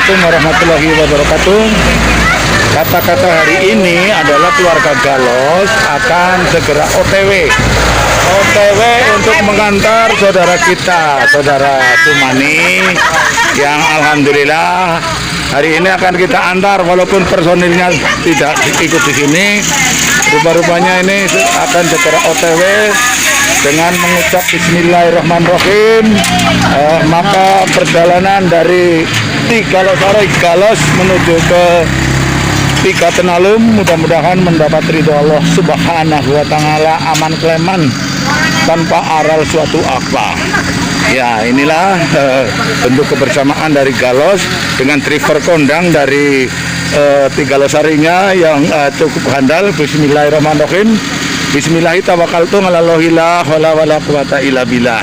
Assalamualaikum warahmatullahi wabarakatuh. Kata-kata hari ini adalah keluarga Galos akan segera OTW untuk mengantar saudara kita, saudara Sumani, yang alhamdulillah hari ini akan kita antar walaupun personilnya tidak ikut di sini. Rupa-rupanya ini akan segera OTW dengan mengucap Bismillahirrahmanirrahim. Maka perjalanan dari Tigalosari Galos menuju ke Tiga Tenalum mudah-mudahan mendapat ridho Allah Subhanahu wa Ta'ala, aman keleman tanpa aral suatu apa. Ya, inilah bentuk kebersamaan dari Galos dengan driver kondang dari Tigalosarinya yang cukup handal. Bismillahirrahmanirrahim. Bismillahirrahmanirrahim. Alhamdulillah wala quwata illa billah.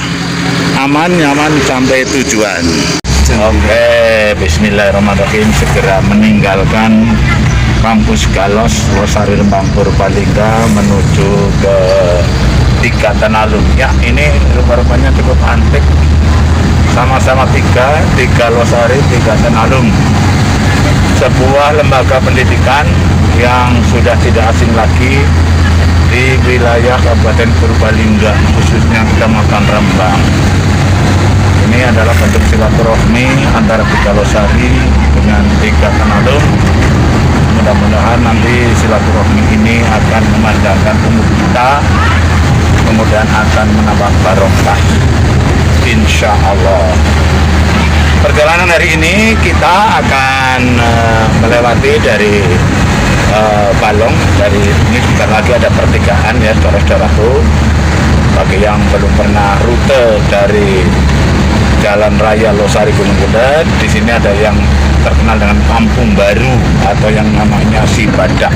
Aman nyaman sampai tujuan. Oke, bismillahirrahmanirrahim. Segera meninggalkan kampus Galos Losari Rembang Purbalingga menuju ke Tiga Tenalum. Ya, ini rupa-rupanya cukup antik. Sama-sama tiga Losari, Tiga Tenalum. Sebuah lembaga pendidikan yang sudah tidak asing lagi di wilayah Kabupaten Purbalingga, khususnya Kecamatan Rembang. Ini adalah bentuk silaturahmi antara Tiga Losari dengan Tiga Tenalum. Mudah-mudahan nanti silaturahmi ini akan memanjangkan umur kita, kemudian akan menambah barokah, insya Allah. Perjalanan hari ini kita akan melewati dari Balong. Dari ini sebentar lagi ada pertigaan ya, saudara-saudaraku. Bagi yang belum pernah rute dari Jalan Raya Losari Gunung Kudet, di sini ada yang terkenal dengan Kampung Baru atau yang namanya Sibadak.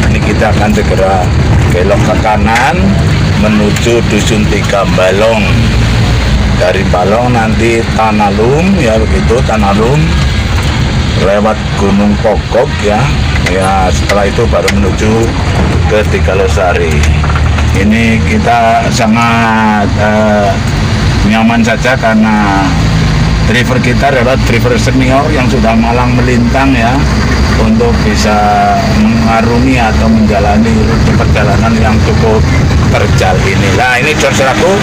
Ini kita akan segera belok ke kanan menuju Dusun Tiga Balong. Dari Balong nanti Tanalum ya, begitu Tanalum lewat Gunung Pokok ya. Ya, setelah itu baru menuju ke Tigalosari. Ini kita sangat nyaman saja karena driver kita adalah driver senior yang sudah malang melintang ya, untuk bisa mengarungi atau menjalani rute perjalanan yang cukup terjal ini. Nah, ini saudaraku,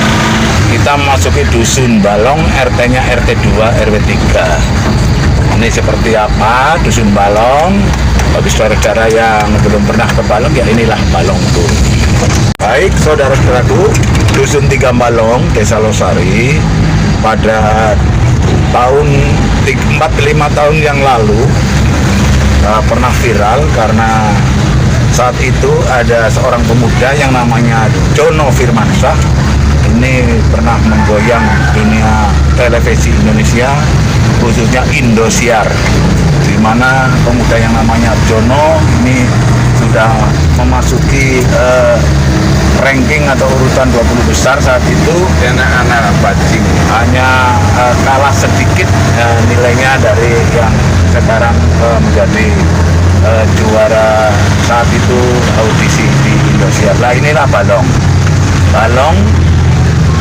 kita masuki Dusun Balong, RT-nya RT 2 RW 3. Ini seperti apa Dusun Balong? Bagi saudara-saudara yang belum pernah ke Balong, ya inilah Balong tuh. Baik saudara-saudaraku, Dusun Tiga Balong, Desa Losari, pada tahun 4-5 tahun yang lalu pernah viral karena saat itu ada seorang pemuda yang namanya Jono Firmansyah. Ini pernah menggoyang dunia televisi Indonesia, khususnya Indosiar, di mana pemuda yang namanya Jono ini sudah memasuki ranking atau urutan 20 besar saat itu. Anak-anak bajing hanya kalah sedikit nilainya dari yang sekarang menjadi juara saat itu audisi di Indosiar. Nah, inilah Balong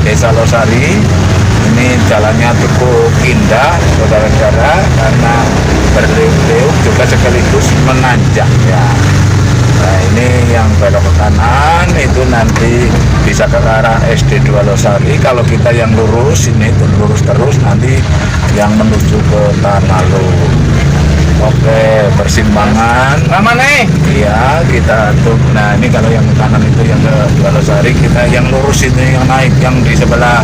Desa Losari. Ini jalannya cukup indah saudara-saudara karena berliuk-liuk juga sekaligus menanjak ya. Nah, ini yang belok ke kanan itu nanti bisa ke arah SD 2 Losari. Kalau kita yang lurus ini lurus terus nanti yang menuju ke Tanalum. Oke, persimpangan. Mana nih? Iya, kita tuh. Nah, ini kalau yang ke kanan itu yang ke 2 Losari, kita yang lurus ini yang naik yang di sebelah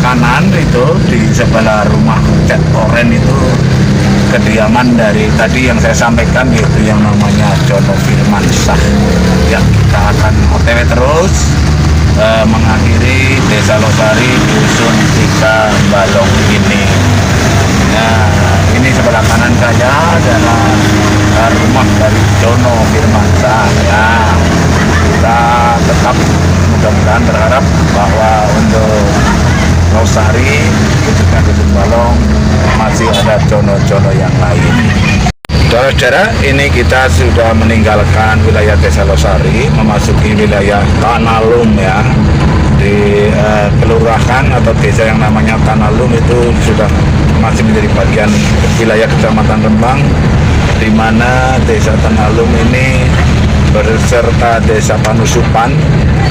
kanan itu di sebelah rumah cat oren itu kediaman dari tadi yang saya sampaikan, yaitu yang namanya Jono Firmansyah. Ya, kita akan OTW terus mengakhiri Desa Losari Dusun Tiga Balong ini. Nah, ini sebelah kanan saya adalah rumah dari Jono Firmansyah. Ya, kita tetap mudah-mudahan berharap bahwa untuk Losari, khususnya Dusun Balong, masih ada Jono-Jono yang lain. Saudara-saudara, ini kita sudah meninggalkan wilayah Desa Losari, memasuki wilayah Tanalum ya. Di kelurahan atau desa yang namanya Tanalum itu sudah masih menjadi bagian wilayah Kecamatan Rembang, di mana Desa Tanalum ini berserta Desa Panusupan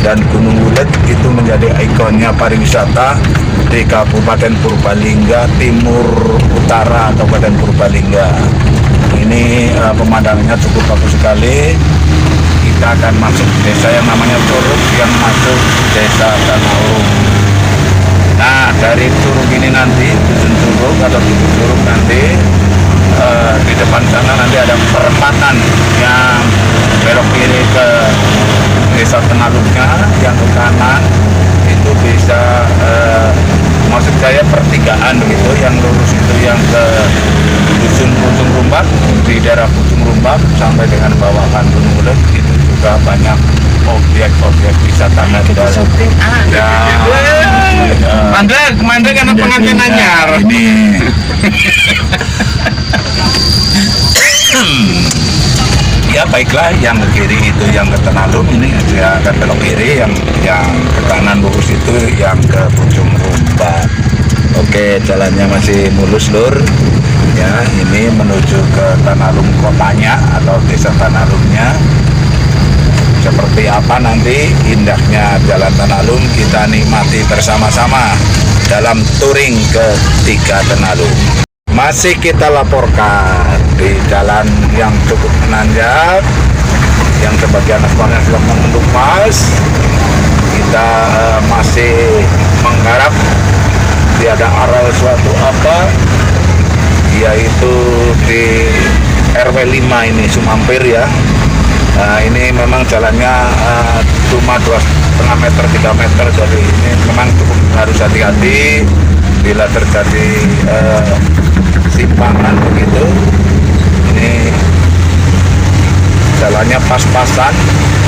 dan Gunung Wulet itu menjadi ikonnya pariwisata di Kabupaten Purbalingga, Timur Utara Kabupaten Purbalingga. Ini pemandangannya cukup bagus sekali. Kita akan masuk desa yang namanya Curug, yang masuk Desa Tanalum. Nah, dari Curug ini nanti, Dusun Curug atau Dusun Curug nanti, di depan sana nanti ada perempatan yang belok kiri ke Desa Tanalumnya, yang ke kanan itu bisa maksud saya pertigaan begitu, yang lurus itu yang ke Dusun Pucung Rumbak, di daerah Pucung Rumbak sampai dengan bawahan Gunung Wulet itu juga banyak objek-objek wisata natural. Mandek anak pengantin anyar. Ini ya baiklah, yang ke kiri itu yang ke Tanalum, ini ya akan belok kiri, yang ke kanan lurus itu yang ke Pucung Rumbak. Oke, jalannya masih mulus lur. Ya, ini menuju ke Tanalum kotanya atau Desa Tanalumnya. Seperti apa nanti indahnya Jalan Tanalum kita nikmati bersama-sama dalam touring ke 3 Tanalum. Masih kita laporkan di jalan yang cukup menanjak, yang sebagian aspalnya sudah mengelupas. Kita masih mengharap tiada aral suatu apa, yaitu di RW 5 ini Sumampir ya. Nah, ini memang jalannya cuma 2,5 meter 3 meter, jadi ini memang cukup harus hati-hati bila terjadi simpangan begitu. Ini jalannya pas-pasan,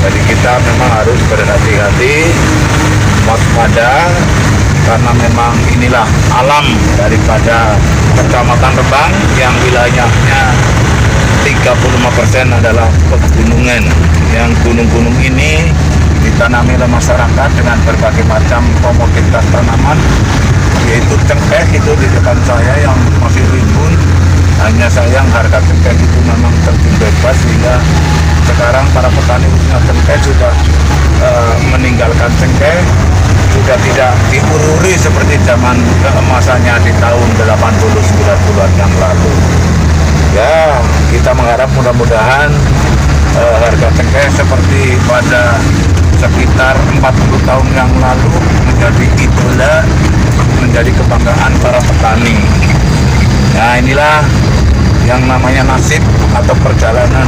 jadi kita memang harus berhati-hati, waspada, karena memang inilah alam daripada Kecamatan Rembang yang wilayahnya 35% adalah pegunungan. Yang gunung-gunung ini ditanami oleh masyarakat dengan berbagai macam komoditas tanaman, yaitu cengkeh itu di depan saya yang masih rimbun. Hanya sayang harga cengkeh itu memang terjun bebas, sehingga sekarang para petani khususnya cengkeh sudah meninggalkan cengkeh, sudah tidak diururi seperti zaman keemasannya di tahun 80-90-an yang lalu. Ya, kita mengharap mudah-mudahan harga cengkeh seperti pada sekitar 40 tahun yang lalu menjadi idola, menjadi kebanggaan para petani. Nah, inilah yang namanya nasib atau perjalanan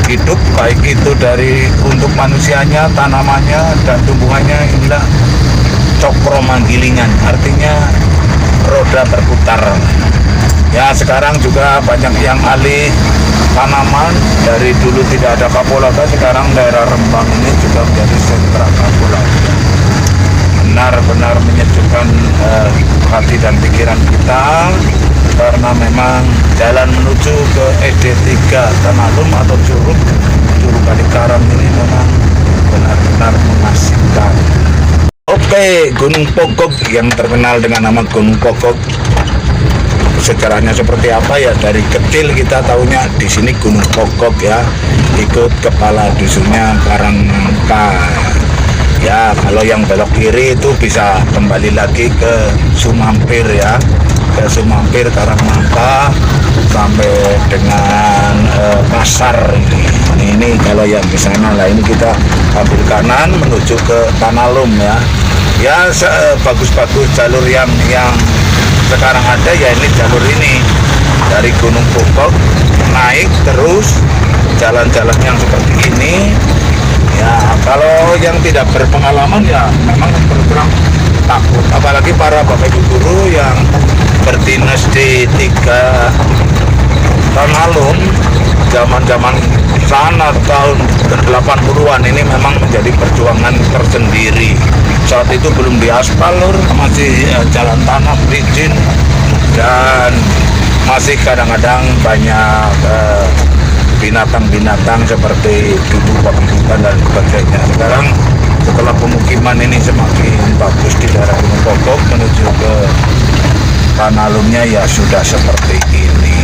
hidup, baik itu dari untuk manusianya, tanamannya, dan tumbuhannya. Inilah cokro manggilingan, artinya roda berputar. Ya, sekarang juga banyak yang alih tanaman. Dari dulu tidak ada kapulaga, sekarang daerah Rembang ini juga menjadi sentra kapulaga. Benar-benar menyejukkan hati dan pikiran kita, karena memang jalan menuju ke ED3 Tanalum atau Curug Kalikarang ini memang benar-benar mengasihkan. Oke, Gunung Pokok yang terkenal dengan nama Gunung Pokok, sejarahnya seperti apa ya? Dari kecil kita tahunya di sini Gunung Pokok ya, ikut kepala dusunnya Karangangka. Ya, kalau yang belok kiri itu bisa kembali lagi ke Sumampir ya, ke Sumampir Karangangka sampai dengan pasar ini. Ini kalau yang di sana lah, ini kita ambil kanan menuju ke Tanalum ya. Ya, bagus-bagus jalur yang sekarang ada ya, ini jalur ini dari Gunung Pokok naik terus jalan-jalan yang seperti ini. Ya, kalau yang tidak berpengalaman ya memang berkurang takut, apalagi para bapak ibu guru yang berdinas di 3 Tanalum zaman-zaman sana tahun 80-an ini memang menjadi perjuangan tersendiri. Saat itu belum diaspal lur, masih jalan tanah licin, dan masih kadang-kadang banyak binatang-binatang seperti dudu, pakan dan sebagainya. Sekarang setelah pemukiman ini semakin bagus di daerah Gunung Pokok menuju ke Tanalumnya ya sudah seperti ini.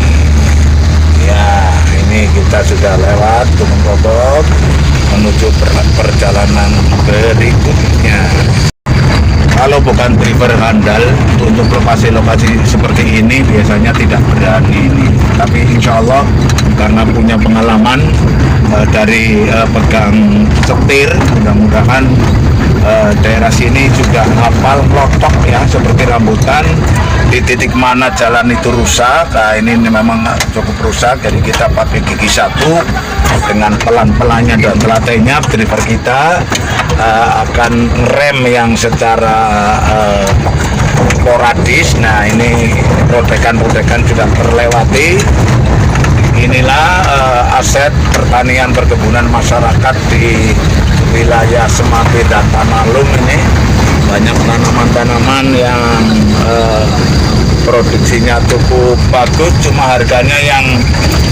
Ya, ini kita sudah lewat Gunung Bobok menuju perjalanan berikutnya. Kalau bukan driver handal untuk lokasi-lokasi seperti ini biasanya tidak berani ini. Tapi insya Allah karena punya pengalaman dari pegang setir, mudah-mudahan daerah sini juga hafal klotok ya, seperti rambutan. Di titik mana jalan itu rusak, nah ini memang cukup rusak, jadi kita pakai gigi satu dengan pelan-pelannya dan telatennya. Driver kita akan rem yang secara sporadis. Nah ini protekan-protekan sudah terlewati. Inilah aset pertanian perkebunan masyarakat di wilayah Semambe dan Tanalum ini. Banyak tanaman-tanaman yang produksinya cukup bagus, cuma harganya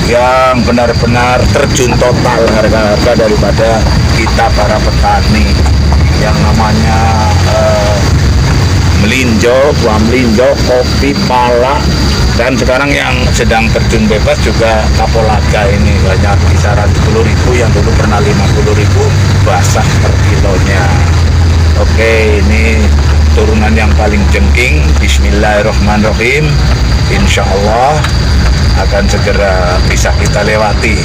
yang benar-benar terjun total harga-harga daripada kita para petani. Yang namanya melinjo, buah melinjo, kopi, pala, dan sekarang yang sedang terjun bebas juga kapulaga. Ini banyak kisaran 10.000, yang dulu pernah 50.000 basah per kilonya. Oke, ini turunan yang paling jengking. Bismillahirrahmanirrahim. Insya Allah akan segera bisa kita lewati.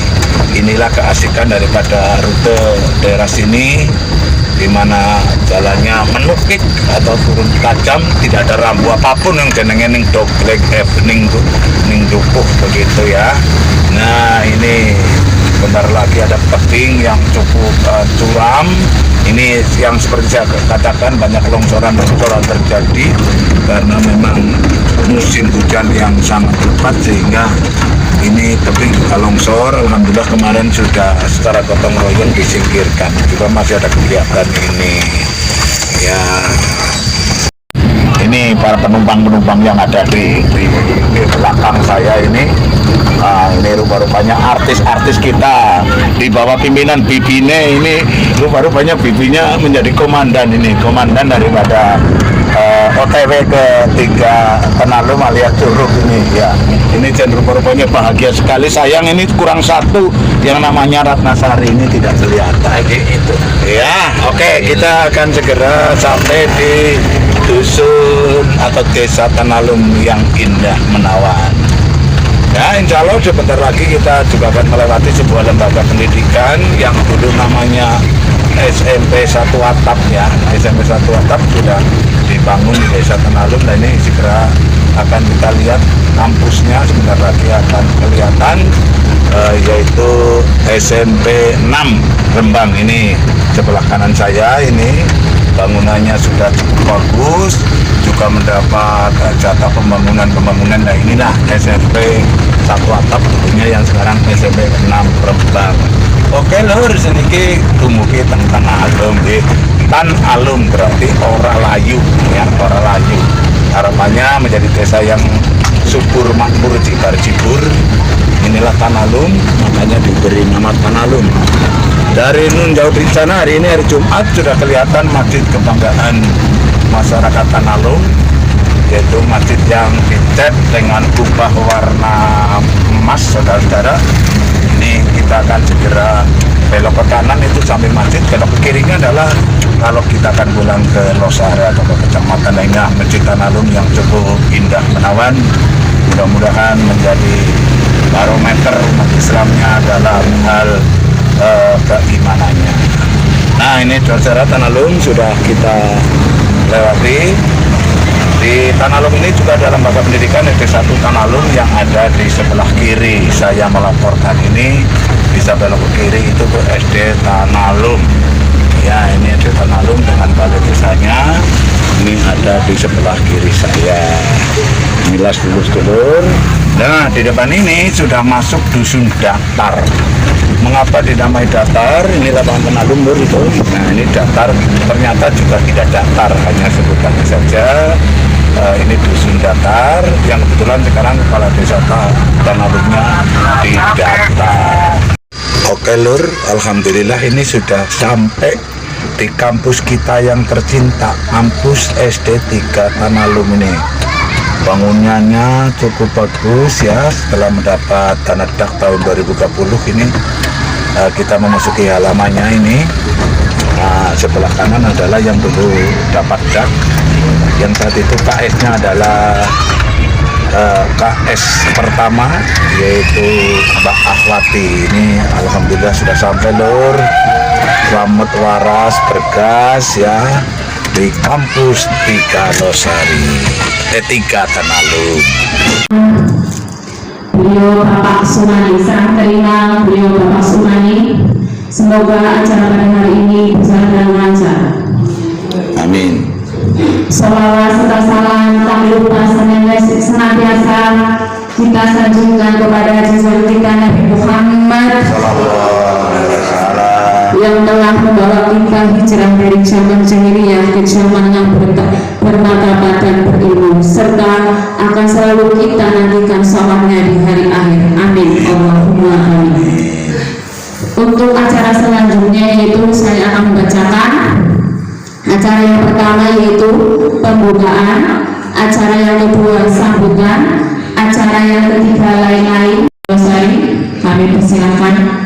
Inilah keasikan daripada rute daerah sini, di mana jalannya menukik atau turun tajam, tidak ada rambu apapun yang jenenge ning doblek ning dukuh begitu ya. Nah ini bentar lagi ada tebing yang cukup curam. Ini yang seperti saya katakan, banyak longsoran-longsoran terjadi karena memang musim hujan yang sangat lebat, sehingga ini tebing juga longsor. Alhamdulillah kemarin sudah secara gotong royong disingkirkan, juga masih ada kegiatan ini ya. Ini para penumpang-penumpang yang ada di belakang saya ini. Nah, ini rupa-rupanya artis-artis kita di bawah pimpinan bibine. Ini rupa-rupanya bibinya menjadi komandan, ini komandan daripada OTW ke 3 Tanalum alias Curug ini ya. Ini rupa-rupanya bahagia sekali. Sayang ini kurang satu, yang namanya Ratnasari ini tidak kelihatan itu ya. Oke, kita akan segera sampai di dusun atau desa Tanalum yang indah menawan. Ya, insya Allah sebentar lagi kita juga akan melewati sebuah lembaga pendidikan yang dulu namanya SMP 1 Atap ya. SMP 1 Atap sudah dibangun di desa Tanalum, dan ini segera akan kita lihat kampusnya sebentar lagi akan kelihatan, yaitu SMP 6 Rembang. Ini sebelah kanan saya, ini bangunannya sudah cukup bagus, juga mendapat jatah pembangunan. Nah inilah SMP 1 Atap dulunya, yang sekarang SMP 6 Rembang. Oke lur, seniki dumugi teng Tanalum nggih. Tanalum berarti ora layu ya, ora layu. Harapannya menjadi desa yang subur, makmur, cibar-cibur. Inilah Tanalum, makanya diberi nama Tanalum. Dari nun jauh di sana, hari ini hari Jumat, sudah kelihatan masjid kebanggaan masyarakat Tanalum, yaitu masjid yang dicat dengan kubah warna emas, saudara-saudara. Ini kita akan segera belok ke kanan itu sampai masjid, belok ke kirinya adalah kalau kita akan pulang ke Losari atau ke kecamatan lainnya, masjid Tanalum yang cukup indah menawan. Mudah-mudahan menjadi barometer umat Islamnya dalam hal keimanannya. Nah ini saudara, Tanalum sudah kita lewati. Di Tanalum ini juga ada lembaga pendidikan SD 1 Tanalum yang ada di sebelah kiri. Saya melaporkan ini, bisa belok ke kiri itu ke SD Tanalum. Ya ini SD Tanalum dengan balai desanya. Ini ada di sebelah kiri saya. Inilah sedulur-sedulur. Nah di depan ini sudah masuk dusun datar. Mengapa dinamai datar? Ini lapangan Tanalum lur itu. Nah ini datar, ternyata juga tidak datar, hanya sebutannya saja. Ini dusun datar yang kebetulan sekarang kepala desa Tanalumnya di datar. Oke lur, alhamdulillah ini sudah sampai di kampus kita yang tercinta, kampus SD 3 Tanalum ini. bangunannya cukup bagus ya. Setelah mendapat tanah dak tahun 2020 ini kita memasuki halamannya ini. Nah, sebelah kanan adalah yang dulu dapat dak, yang saat itu KS-nya adalah KS pertama, yaitu Mbak Ahwati. Ini alhamdulillah sudah sampai lur, selamat waras bergas ya di kampus 3 Losari, T3 Tanalum. Beliau Bapak Sumani, serah terima beliau Bapak Sumani. Semoga acara pada hari ini berjalan dengan lancar. Amin. Salawat serta salam tak lupa senantiasa kita sanjungkan kepada junjungan kita Nabi Muhammad yang telah membawa kita hijrah dari zaman jahiliyah ke zaman yang bermartabat dan berilmu, serta akan selalu kita nantikan sholatnya di hari akhir. Amin. Allahumma amin. Untuk acara selanjutnya yaitu saya akan membacakan acara yang pertama, yaitu pembukaan, acara yang kedua sambutan, acara yang ketiga lain-lain. Kami persilakan.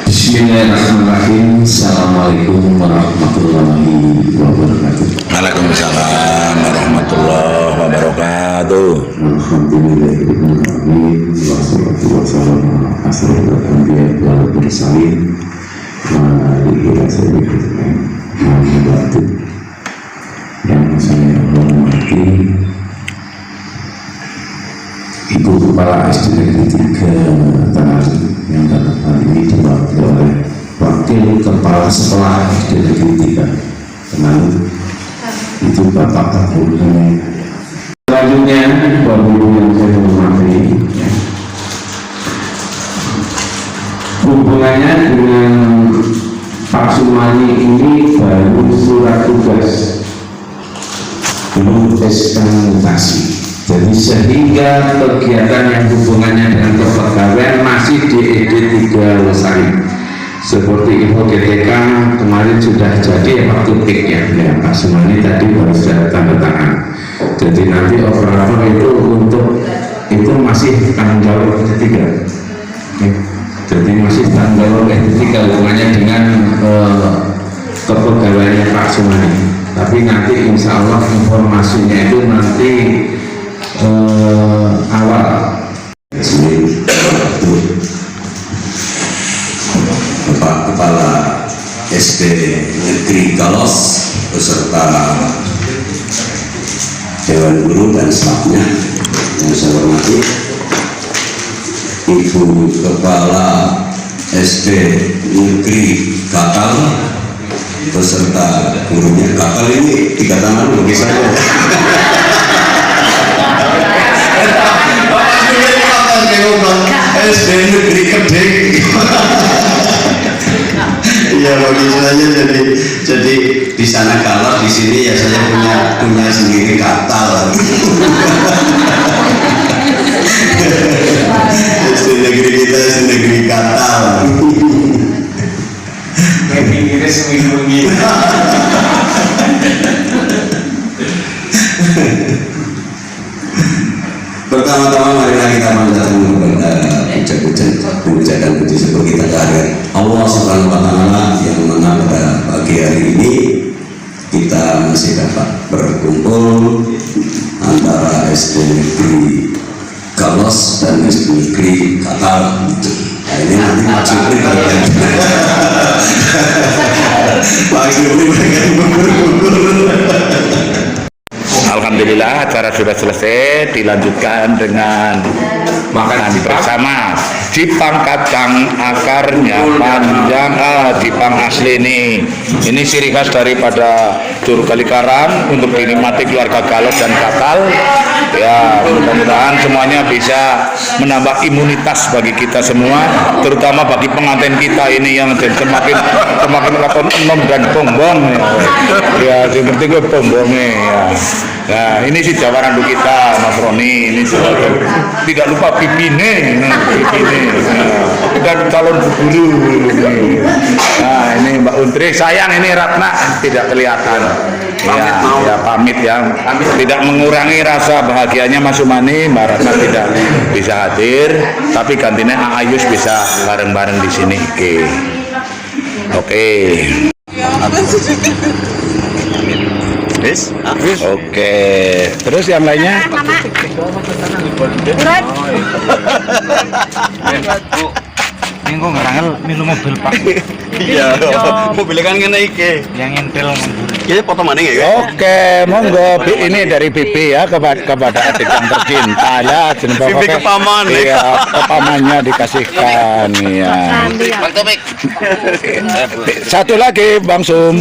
Bismillahirrahmanirrahim. Assalamualaikum warahmatullahi wabarakatuh. Waalaikumsalam warahmatullahi wabarakatuh. Alhamdulillahirrahmanirrahim. Wassalatu wassalamu ala asyrofil anbiya wal mursalin wa alihi wa sahbihi ajmain. Yang saya hormati Ibu Kepala SD Negeri 3 Tanalum yang dalam hal ini diwakili oleh Wakil Kepala Sekolah SD Negeri 3 Tanalum, itu Bapak Abdul Hamid. Selanjutnya, Bapak Ibu yang saya hormati, hubungannya dengan Pak Sumani ini baru surat tugas, belum SK mutasi. Jadi sehingga kegiatan yang hubungannya dengan kepegawaian masih di ED 3 Losari. Seperti info GTK kemarin sudah jadi waktu piknya ya, Pak Sumani tadi baru sudah tanda tangan. Jadi nanti operator itu untuk itu masih tanggung jawab ketiga. Jadi masih tanggung jawab ketiga hubungannya dengan kepegawaiannya Pak Sumani. Tapi nanti insya Allah informasinya itu nanti awal. Bapak Kepala SD Negeri Galos beserta Dewan Guru dan stafnya yang saya hormati, Ibu Kepala SD Negeri Kakal beserta gurunya. Kakal ini 3 tangan bagi saya. SD Negeri Kedeng. Iya, bagi saya jadi di sana kalau di sini ya saya punya sendiri katal. SD Negeri kita SD Negeri katal. Pinggirnya seminggu gitu. Pertama-tama marilah kita panjatkan puja-puja puji syukur kita kehadirat Allah Subhanahu wa Ta'ala, yang mana pada pagi hari ini kita masih dapat berkumpul antara SD Negeri Galos dan SD Negeri Kakal. Nah, ini nanti Pak Supri bagian Pak Supri bagian berkumpul. Alhamdulillah acara sudah selesai, dilanjutkan dengan makan bersama. Jipang kacang akarnya panjang, jipang asli ini ciri khas daripada Juru Kalikarang untuk dinikmati keluarga Galos dan Kakal. Ya, mudah-mudahan semuanya bisa menambah imunitas bagi kita semua, terutama bagi pengantin kita ini yang semakin lakon enom dan bombong. Ya, yang penting gue bombongnya. Ya. Nah, ini si Jawa Randu kita, Mas Roni. Ini tidak lupa pipine. ini dan calon guru ini. Nah ini Mbak Untri, sayang ini Ratna tidak kelihatan. Ya pamit ya, tidak mengurangi rasa bahagianya Mas Sumani. Mbak Ratna tidak bisa hadir, tapi gantinya Ayus bisa bareng-bareng di sini. Oke. Oke, terus yang lainnya? Ini kok ngerangel milu mobil Pak. Iya, mobilnya kan ngene iki. Yang nyentil Iki foto maning ya? Oke, monggo ini dari Bibi ya kepada adik yang tercinta ya. Bibi kepaman. Iya, kepamannya dikasihkan ya. Bang Topik. Satu lagi Bang Sum.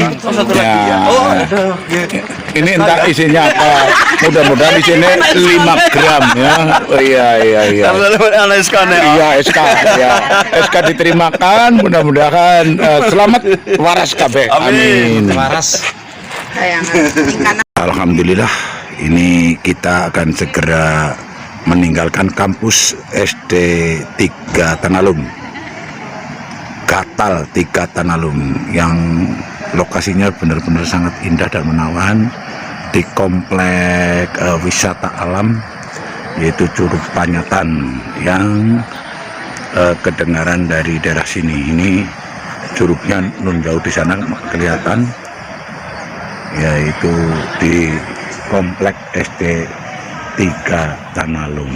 Ya. Ini entah isinya apa. Mudah-mudahan isinya 5 gram ya. Oh iya. Iya, SK ya. SK diterimakan, mudah-mudahan selamat waras kabeh. Amin. waras. Alhamdulillah, ini kita akan segera meninggalkan kampus SD 3 Tanalum, Gatal 3 Tanalum, yang lokasinya benar-benar sangat indah dan menawan di komplek wisata alam, yaitu Curug Panyatan, yang kedengaran dari daerah sini. Ini curugnya nun jauh di sana kelihatan, yaitu di komplek SD 3 Tanalum.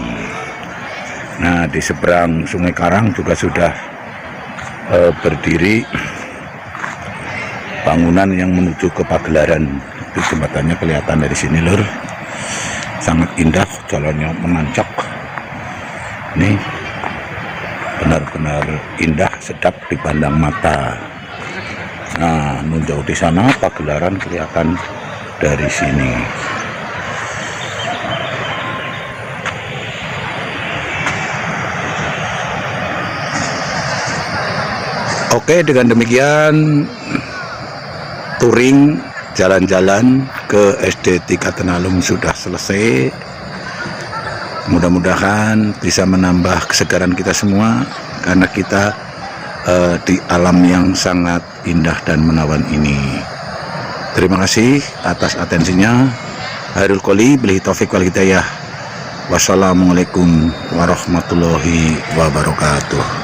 Nah, di seberang Sungai Karang juga sudah berdiri bangunan yang menuju ke Pagelaran. Itu jembatannya kelihatan dari sini lur, sangat indah, jalannya menancap. Ini benar-benar indah, sedap dipandang mata. Nah, nun jauh di sana Pagelaran kelihatan dari sini. Oke, dengan demikian touring jalan-jalan ke SD 3 Tanalum sudah selesai. Mudah-mudahan bisa menambah kesegaran kita semua, karena kita di alam yang sangat indah dan menawan ini. Terima kasih atas atensinya. Hairul Qoli, billahi taufiq wal hidayah. Wassalamualaikum warahmatullahi wabarakatuh.